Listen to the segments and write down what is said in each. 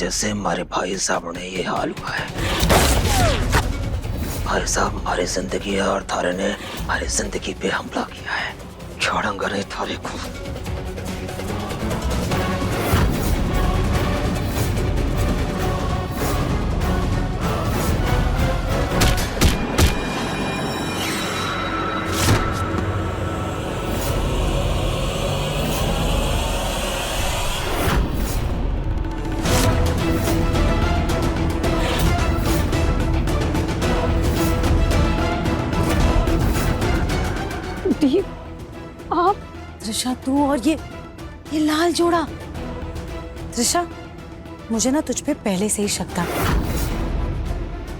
वजह से हमारे भाई साहब ने ये हाल हुआ है। भाई साहब हमारी जिंदगी है और थारे ने हमारी जिंदगी पे हमला किया है। छोड़ूंगा नहीं थारे को। आप त्रिशा, तू और ये लाल जोड़ा। त्रिशा, मुझे ना तुझ पे पहले से ही शक था।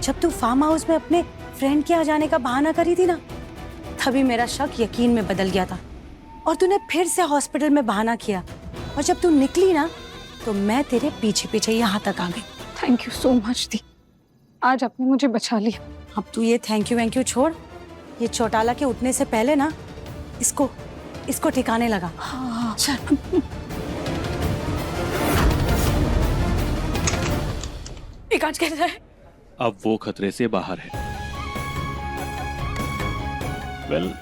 जब तू फार्म हाउस में अपने फ्रेंड के आ जाने का बहाना करी थी ना, तभी मेरा शक यकीन में बदल गया था और तूने फिर से हॉस्पिटल में बहाना किया। और जब तू निकली ना, तो मैं तेरे पीछे पीछे यहाँ तक आ गई। थैंक यू सो मच दी, आज आपने मुझे बचा लिया। अब तू ये थैंक यू छोड़। ये चौटाला के उठने से पहले ना इसको ठिकाने लगा। हाँ। चल। आज कैसा है? अब वो खतरे से बाहर है।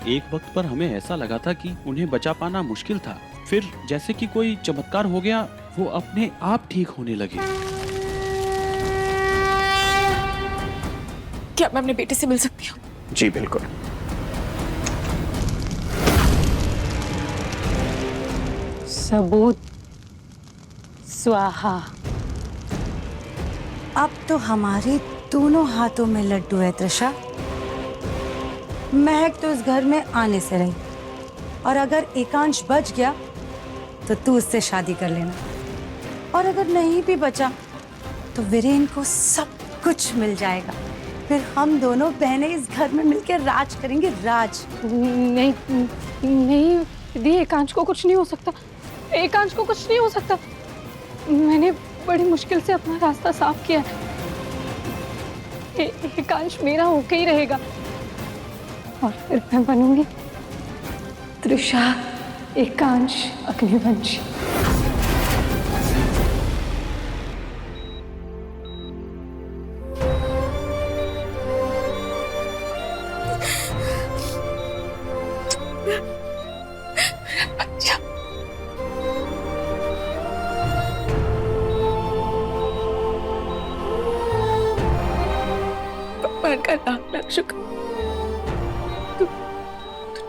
एक वक्त पर हमें ऐसा लगा था कि उन्हें बचा पाना मुश्किल था, फिर जैसे कि कोई चमत्कार हो गया, वो अपने आप ठीक होने लगे। क्या मैं अपने बेटे से मिल सकती हूँ? जी बिल्कुल। सबूत स्वाहा। अब तो हमारे दोनों हाथों में लड्डू है त्रिशा। महक तो इस घर में आने से रही, और अगर एकांश बच गया तो तू उससे शादी कर लेना, और अगर नहीं भी बचा तो वीरेन को सब कुछ मिल जाएगा। फिर हम दोनों बहनें इस घर में मिलकर राज करेंगे, राज। नहीं नहीं दीदी, एकांश को कुछ नहीं हो सकता। एकांश को कुछ नहीं हो सकता। मैंने बड़ी मुश्किल से अपना रास्ता साफ किया है। एकांश मेरा होके ही रहेगा, और फिर मैं बनूंगी त्रिशा एकांश अग्निवंशी। भगवान का लाख लाख शुक्र, तू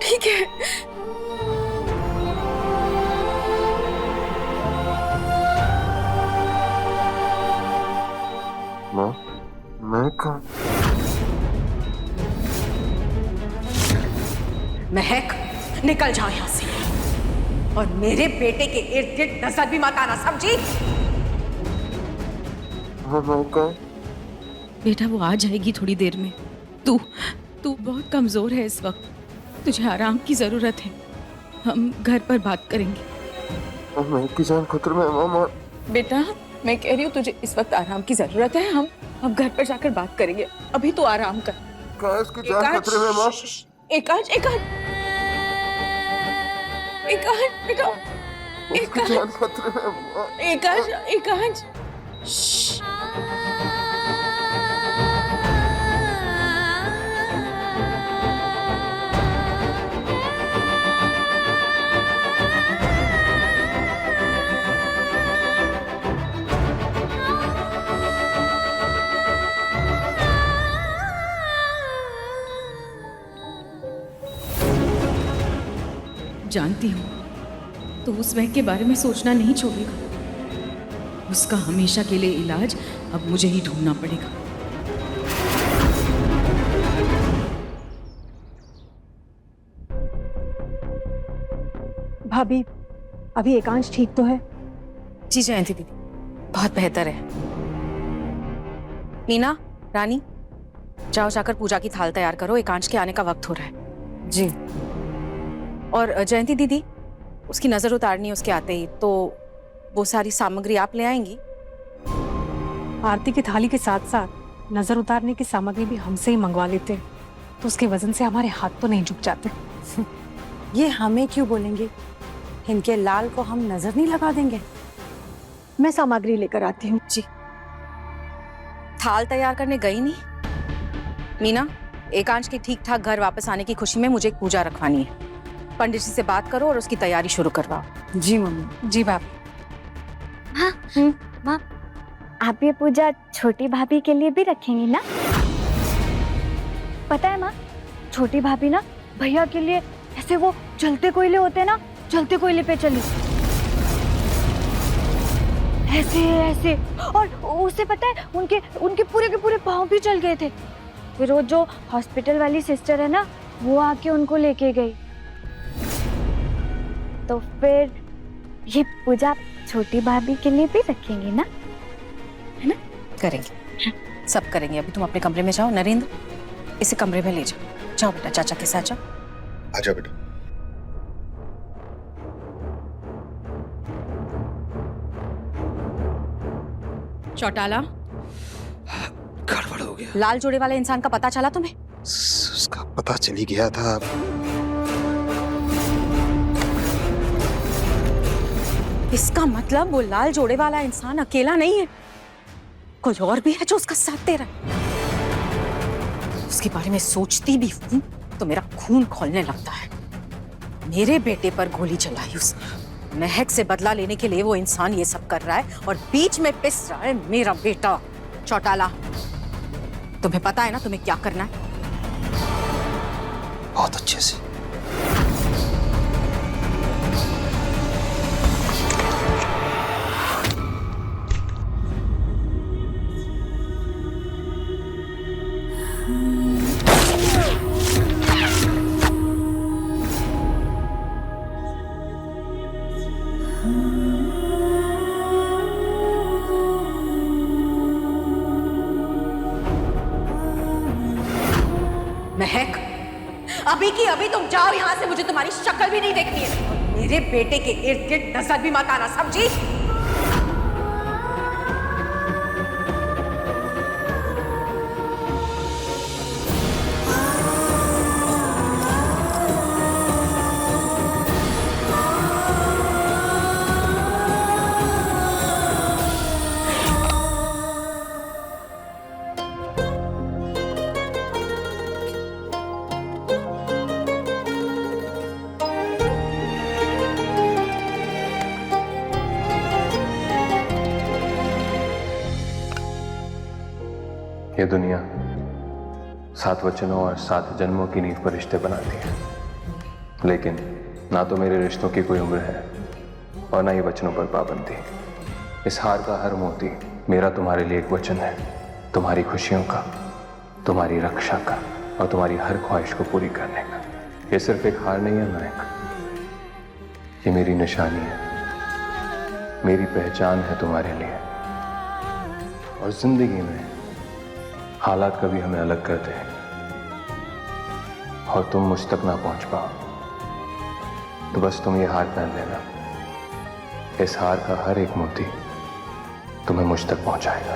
ठीक है। माँ, मैं कहाँ? महक, निकल जाओ यहाँ से, और मेरे बेटे के इर्द गिर्द नजर भी मत आना, समझी? बेटा वो आ जाएगी थोड़ी देर में। तू बहुत कमजोर है इस वक्त, तुझे आराम की जरूरत है। हम घर पर बात करेंगे। मैं की जान खतरे में है मामा। बेटा मैं कह रही हूँ तुझे इस वक्त आराम की जरूरत है। हम घर पर जाकर बात करेंगे, अभी तो आराम कर। कहाँ इसकी जान खतरे में माँ? एकांश एकांश एकांश बेटा, उसकी जान खतरे में है माँ। एकांश एकांश। जानती हूँ तो उस महक के बारे में सोचना नहीं छोड़ेगा। उसका हमेशा के लिए इलाज अब मुझे ही ढूंढना पड़ेगा। भाभी, अभी एकांश ठीक तो है? जी जयंती दीदी, बहुत बेहतर है। मीना, रानी, जाओ जाकर पूजा की थाल तैयार करो, एकांश के आने का वक्त हो रहा है। जी। और जयंती दीदी, उसकी नजर उतारनी है उसके आते ही, तो वो सारी सामग्री आप ले आएंगी? आरती की थाली के साथ साथ नजर उतारने की सामग्री भी हमसे ही मंगवा लेते, तो उसके वजन से हमारे हाथ तो नहीं झुक जाते। ये हमें क्यों बोलेंगे? इनके लाल को हम नजर नहीं लगा देंगे। मैं सामग्री लेकर आती हूँ। जी। थाल तैयार करने गई नहीं? मीना, एकांश के ठीक ठाक घर वापस आने की खुशी में मुझे एक पूजा रखवानी है। पंडित जी से बात करो और उसकी तैयारी शुरू करवाओ। जी मम्मी। जी बाप। माँ, आप ये पूजा छोटी भाभी के लिए भी रखेंगी ना? पता है माँ, छोटी भाभी ना भैया के लिए ऐसे वो जलते कोयले होते हैं ना, जलते कोयले पे चली ऐसे ऐसे, और उसे पता है उनके पूरे के पूरे पाँव भी जल गए थे। फिर वो जो हॉस्पिटल वाली सिस्टर है ना, वो आके उनको लेके गई। तो फिर ये पूजा छोटी भाभी के लिए भी रखेंगे ना, है ना? करेंगे, सब करेंगे। अभी तुम अपने कमरे में जाओ। नरेंद्र, इसे कमरे में ले जाओ। जाओ बेटा, चाचा के साथ जाओ। आजा बेटा। चौटाला, गड़बड़ हो गया। लाल जोड़े वाले इंसान का पता चला तुम्हें? उसका पता चल ही गया था। इसका मतलब वो लाल जोड़े वाला इंसान अकेला नहीं है, कोई और भी है जो उसका साथ दे रहा है। उसके बारे में सोचती भी हूं तो मेरा खून खौलने लगता है। मेरे बेटे पर गोली चलाई उसने। महक से बदला लेने के लिए वो इंसान ये सब कर रहा है और बीच में पिस रहा है मेरा बेटा। चौटाला, तुम्हें पता है ना तुम्हें क्या करना है? बहुत अच्छे से। महक, अभी की अभी तुम जाओ यहाँ से, मुझे तुम्हारी शक्ल भी नहीं देखनी है। मेरे बेटे के इर्द गिर्द नजर भी मत आना, समझी? ये दुनिया 7 वचनों और 7 जन्मों की नींव पर रिश्ते बनाती है, लेकिन ना तो मेरे रिश्तों की कोई उम्र है और ना ही वचनों पर पाबंदी। इस हार का हर मोती मेरा तुम्हारे लिए एक वचन है, तुम्हारी खुशियों का, तुम्हारी रक्षा का और तुम्हारी हर ख्वाहिश को पूरी करने का। ये सिर्फ एक हार नहीं है महक, ये मेरी निशानी है, मेरी पहचान है तुम्हारे लिए। और जिंदगी में हालात कभी हमें अलग करते हैं और तुम मुझ तक ना पहुंच पाओ, तो बस तुम ये हार पहन लेना। इस हार का हर एक मोती तुम्हें मुझ तक पहुंचाएगा।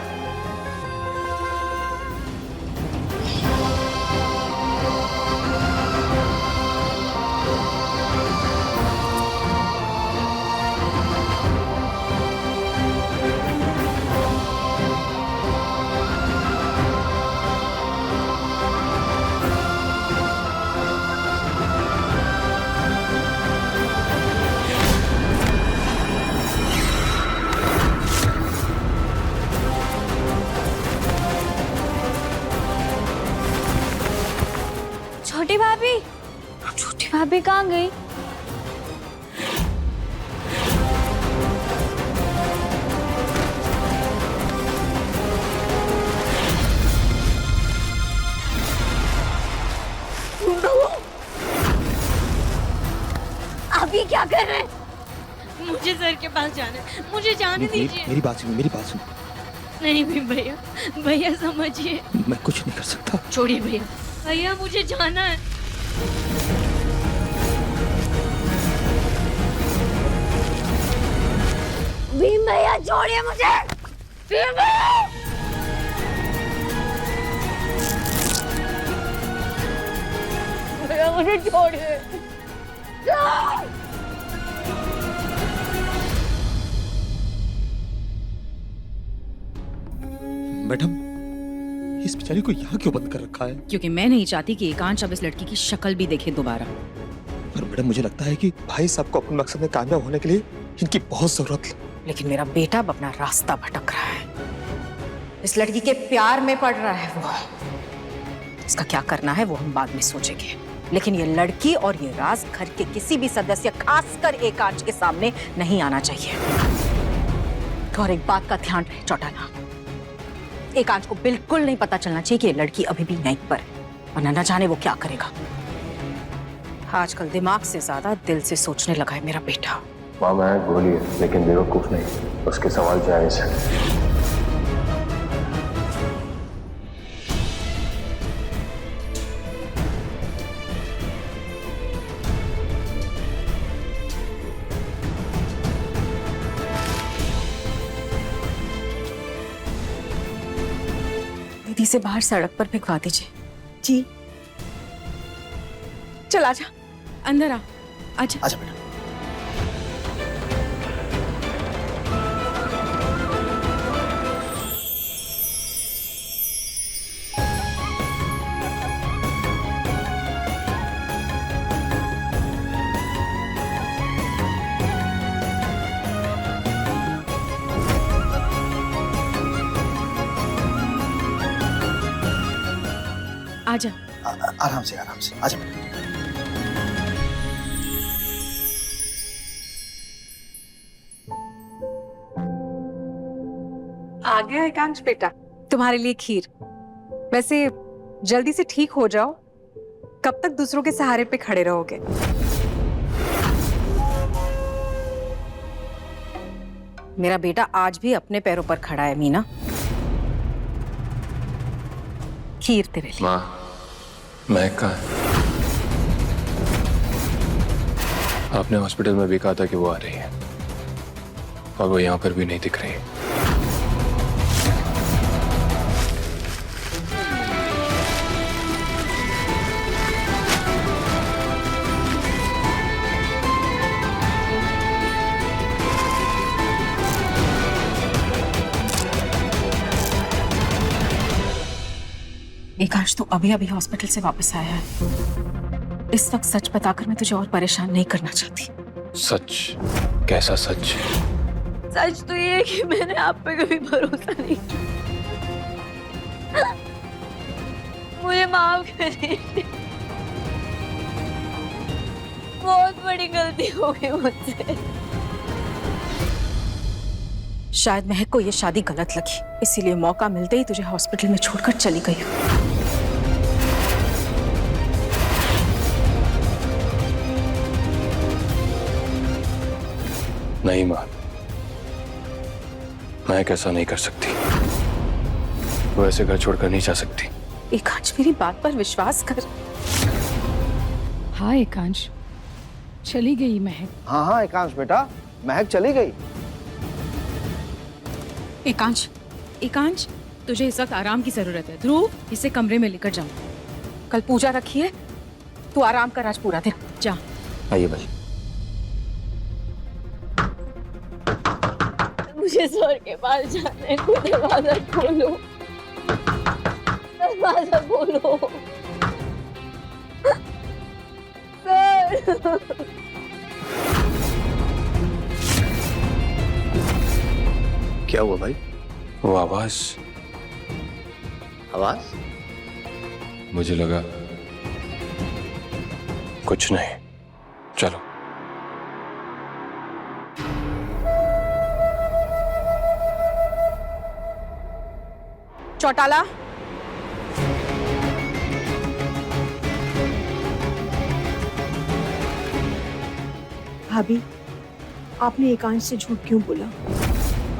छोटी भाभी कहाँ गई? अभी क्या कर रहे हैं? मुझे सर के पास जाना है, मुझे जाने दीजिए। मेरी बात सुनो, मेरी बात सुनो। नहीं भी भैया, भैया समझिए। मैं कुछ नहीं कर सकता। छोड़िए भैया, भैया मुझे जाना है। भीम भैया छोड़िए मुझे। भीम भैया, भैया मुझे छोड़िए। मैडम, चली को यहाँ क्यों बंद कर रखा है? क्योंकि मैं नहीं चाहती कि एकांश अब इस लड़की की शक्ल भी देखे दोबारा। पर मैडम मुझे लगता है कि भाई साहब को अपने मकसद में कामयाब होने के लिए इनकी बहुत जरूरत है। लेकिन मेरा बेटा अब अपना रास्ता भटक रहा है, इस लड़की के प्यार में पड़ रहा है वो। इसका क्या करना है वो हम बाद में सोचेंगे, लेकिन ये लड़की और ये राज घर के किसी भी सदस्य, खासकर एकांश के सामने नहीं आना चाहिए। और एक बात का ध्यान रहे चौटाला, एकांश को बिल्कुल नहीं पता चलना चाहिए कि ये लड़की अभी भी यहीं पर, वरना न जाने वो क्या करेगा। आजकल दिमाग से ज्यादा दिल से सोचने लगा है मेरा बेटा। माँ महक भोली है लेकिन बेवकूफ नहीं, उसके सवाल जायज है। दीदी से बाहर सड़क पर भिगवा दीजिए। जी। चल आजा, अंदर आ, आजा। आजा बेटा। आजा। आराम से आजा बेटा। आ गया एकांश बेटा, तुम्हारे लिए खीर। वैसे जल्दी से ठीक हो जाओ, कब तक दूसरों के सहारे पे खड़े रहोगे? मेरा बेटा आज भी अपने पैरों पर खड़ा है मीना। खीर तेरे लिए। माँ महक कहाँ है? आपने हॉस्पिटल में भी कहा था कि वो आ रही है, और वो यहाँ पर भी नहीं दिख रही। एकांश तो अभी अभी हॉस्पिटल से वापस आया है। इस वक्त सच बताकर मैं तुझे और परेशान नहीं करना चाहती। सच? कैसा सच? सच तो ये है कि मैंने आप पे कभी भरोसा नहीं किया। मुझे माफ करिए, बहुत बड़ी गलती हो गई मुझसे। शायद महक को ये शादी गलत लगी, इसीलिए मौका मिलते ही तुझे हॉस्पिटल में छोड़कर चली गई। नहीं माँ, मैं कैसा नहीं कर सकती। वो ऐसे घर छोड़कर नहीं जा सकती। एकांश मेरी बात पर विश्वास कर। हाँ एकांश, चली गई महक। हाँ एकांश बेटा, महक चली गई। एकांश, एकांश, तुझे इस वक्त आराम की जरूरत है। ध्रुव, इसे कमरे में लेकर जाओ। कल पूजा रखी है, तू आराम कर आज पूरा दिन। जा। आइए भाई। मुझे सर के पास जाना है, कोई दरवाजा खोलो, दरवाजा खोलो सर। क्या हुआ भाई? वो आवाज मुझे लगा कुछ नहीं। चलो। चौटाला, भाभी, आपने एकांश से झूठ क्यों बोला?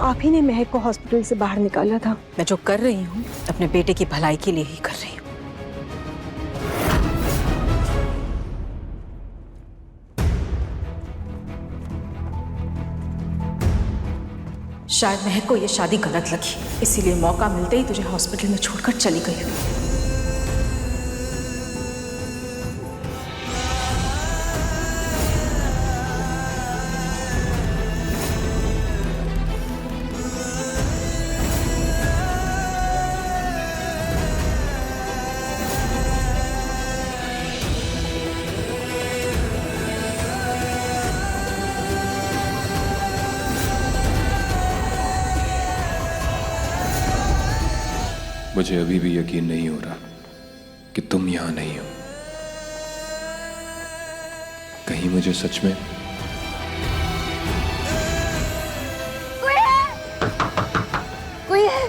आप ही ने महक को हॉस्पिटल से बाहर निकाला था। मैं जो कर रही हूँ अपने बेटे की भलाई के लिए ही कर रही हूँ। शायद महक को ये शादी गलत लगी, इसीलिए मौका मिलते ही तुझे हॉस्पिटल में छोड़कर चली गई हूँ। मुझे अभी भी यकीन नहीं हो रहा कि तुम यहां नहीं हो। कहीं मुझे सच में कोई है?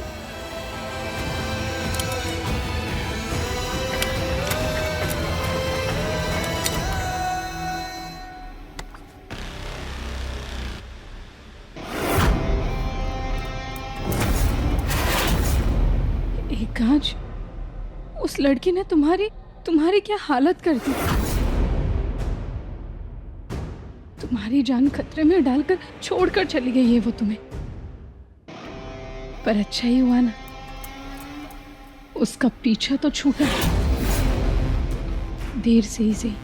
एकांश, उस लड़की ने तुम्हारी क्या हालत कर दी। तुम्हारी जान खतरे में डालकर छोड़कर चली गई है वो तुम्हें। पर अच्छा ही हुआ ना, उसका पीछा तो छूटा। देर से ही सही,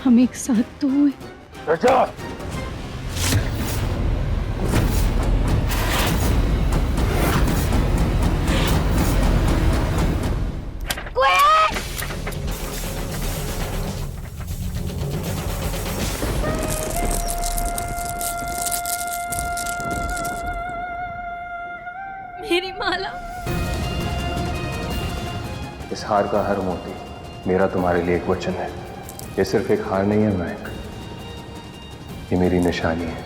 हम एक साथ तो हुए। मेरी माला। इस हार का हर मोती मेरा तुम्हारे लिए एक वचन है। ये सिर्फ एक हार नहीं है महक, ये मेरी निशानी है,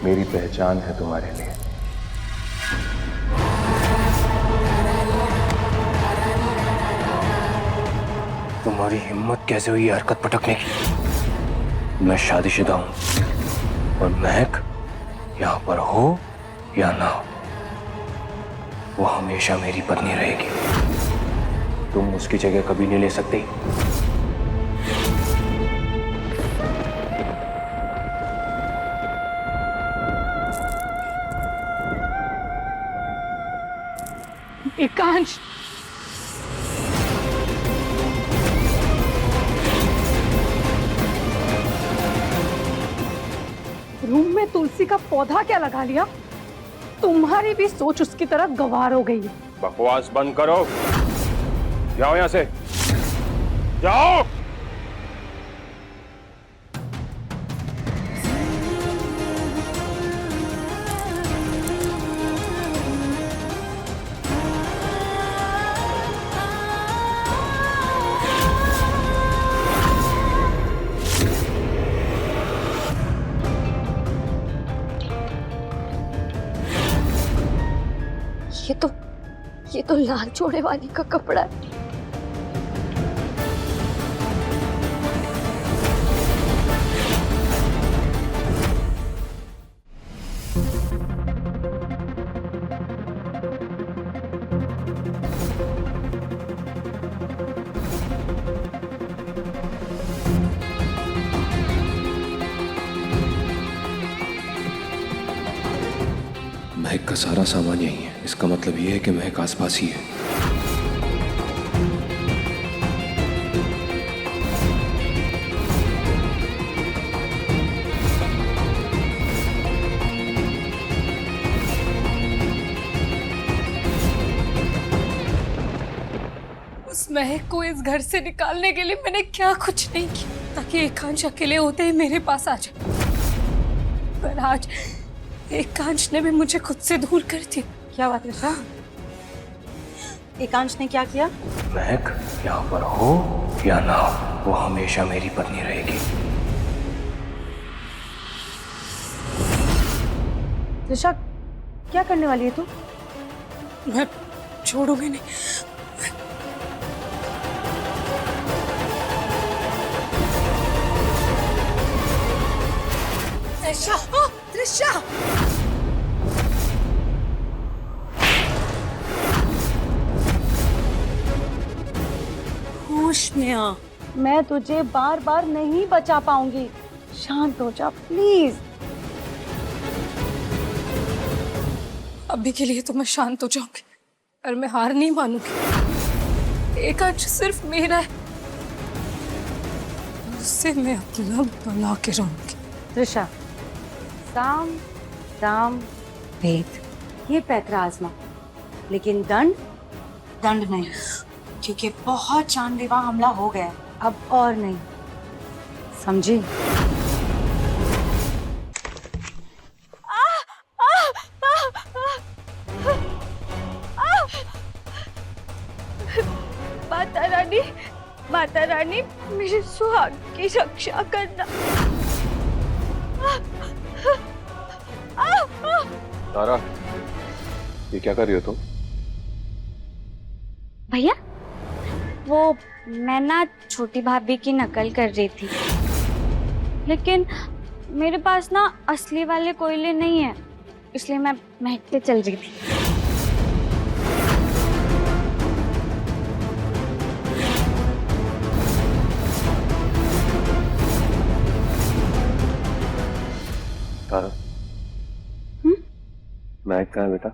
मेरी पहचान है तुम्हारे लिए। तुम्हारी हिम्मत कैसे हुई हरकत पटकने की? मैं शादीशुदा हूं और महक यहां पर हो या ना हो, वो हमेशा मेरी पत्नी रहेगी। तुम उसकी जगह कभी नहीं ले सकती। एकांश, रूम में तुलसी का पौधा क्या लगा लिया? तुम्हारी भी सोच उसकी तरह गंवार हो गई है। बकवास बंद करो, जाओ यहां से, जाओ। ये तो लाल जोड़े वाली का कपड़ा है। महक का सारा सामान यही है, इसका मतलब यह है कि महक आसपास ही है। उस महक को इस घर से निकालने के लिए मैंने क्या कुछ नहीं किया ताकि एकांश अकेले होते ही मेरे पास आ जाए। पर आज एकांश ने भी मुझे खुद से दूर कर दिया। क्या बात है? एकांश ने क्या किया? महक यहाँ पर हो या ना हो, वो हमेशा मेरी पत्नी रहेगी। त्रिशा, क्या करने वाली है तू? मैं छोड़ूंगी नहीं। त्रिशा, त्रिशा! होश में आ। मैं तुझे बार बार नहीं बचा पाऊंगी। शांत हो जा प्लीज। अभी के लिए तो मैं शांत हो जाऊंगी, और मैं हार नहीं मानूंगी। एकांश सिर्फ मेरा है, उससे मैं अपना बना के रहूंगी। त्रिशा, साम दाम भेद, ये पैतरा आजमा, लेकिन दंड नहीं, क्योंकि बहुत जानलेवा हमला हो गया, अब और नहीं, समझी? माता रानी मेरे सुहाग की रक्षा करना। तारा, ये क्या कर रही हो तुम? भैया, वो मैं ना छोटी भाभी की नकल कर रही थी, लेकिन मेरे पास ना असली वाले कोयले नहीं है, इसलिए मैं महक पे चल रही थी। तारा, महक कहाँ है बेटा?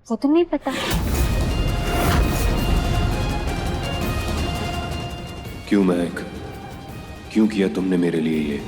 वो तो नहीं पता। क्यों महक, क्यों किया तुमने मेरे लिए ये?